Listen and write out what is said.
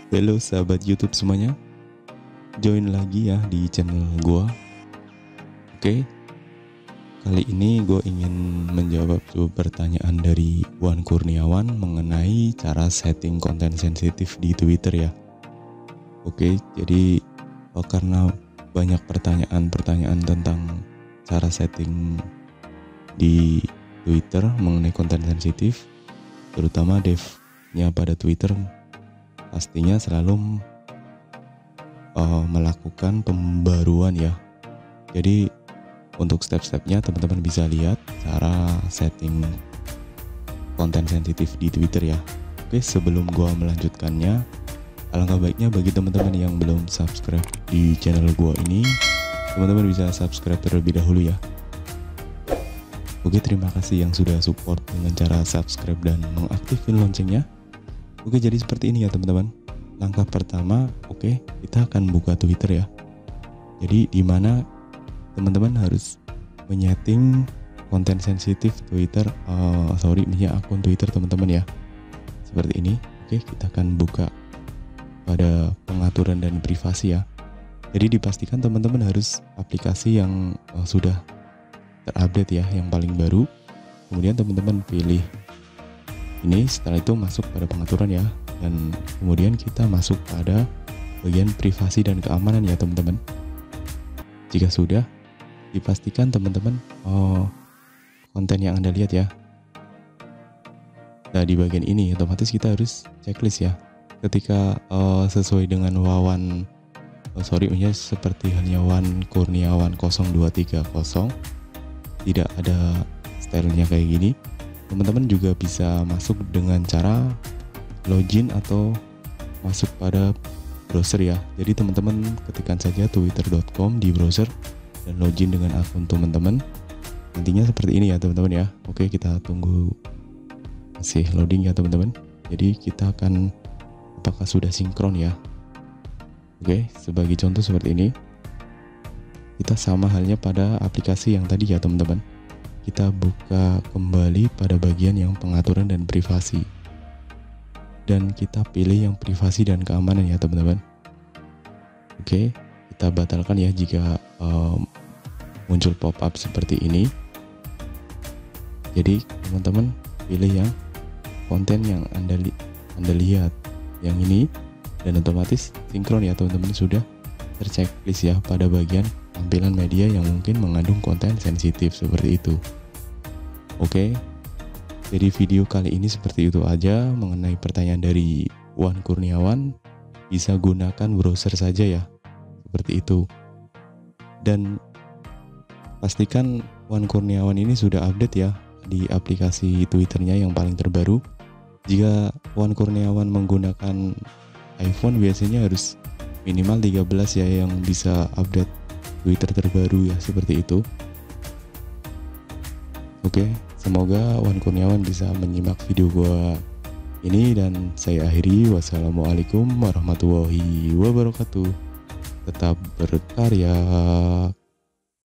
Halo sahabat YouTube semuanya, join lagi ya di channel gua. Oke, kali ini gue ingin menjawab pertanyaan dari Wan Kurniawan mengenai cara setting konten sensitif di Twitter ya. Oke, jadi karena banyak pertanyaan-pertanyaan tentang cara setting di Twitter mengenai konten sensitif, terutama devnya pada Twitter pastinya selalu melakukan pembaruan ya. Jadi untuk step-stepnya teman-teman bisa lihat cara setting konten sensitif di Twitter ya. Oke, sebelum gua melanjutkannya, alangkah baiknya bagi teman-teman yang belum subscribe di channel gua ini, teman-teman bisa subscribe terlebih dahulu ya. Oke, terima kasih yang sudah support dengan cara subscribe dan mengaktifkan loncengnya. Oke, jadi seperti ini ya teman-teman. Langkah pertama, oke, kita akan buka Twitter ya. Jadi di mana teman-teman harus menyeting konten sensitif Twitter, akun Twitter teman-teman ya. Seperti ini. Oke, kita akan buka pada pengaturan dan privasi ya. Jadi dipastikan teman-teman harus aplikasi yang sudah terupdate ya, yang paling baru. Kemudian teman-teman pilih ini, setelah itu masuk pada pengaturan ya, dan kemudian kita masuk pada bagian privasi dan keamanan ya teman-teman. Jika sudah, dipastikan teman-teman konten yang Anda lihat ya. Nah, di bagian ini otomatis kita harus checklist ya. Ketika sesuai dengan seperti halnya Wan Kurniawan 0230, tidak ada stylenya kayak gini. Teman-teman juga bisa masuk dengan cara login atau masuk pada browser ya. Jadi teman-teman ketikkan saja twitter.com di browser dan login dengan akun teman-teman. Nantinya seperti ini ya teman-teman ya. Oke, kita tunggu masih loading ya teman-teman. Jadi kita akan apakah sudah sinkron ya. Oke, sebagai contoh seperti ini. Kita sama halnya pada aplikasi yang tadi ya teman-teman. Kita buka kembali pada bagian yang pengaturan dan privasi. Dan kita pilih yang privasi dan keamanan ya teman-teman. Oke, kita batalkan ya jika muncul pop-up seperti ini. Jadi teman-teman pilih yang konten yang Anda lihat yang ini, dan otomatis sinkron ya teman-teman, sudah terchecklist ya pada bagian tampilan media yang mungkin mengandung konten sensitif seperti itu. Oke, jadi video kali ini seperti itu aja mengenai pertanyaan dari Wan Kurniawan. Bisa gunakan browser saja ya, seperti itu. Dan pastikan Wan Kurniawan ini sudah update ya di aplikasi Twitternya yang paling terbaru. Jika Wan Kurniawan menggunakan iPhone, biasanya harus minimal 13 ya yang bisa update Twitter terbaru ya, seperti itu. Oke, semoga Wan Kurniawan bisa menyimak video gua ini, dan saya akhiri. Wassalamualaikum warahmatullahi wabarakatuh. Tetap berkarya.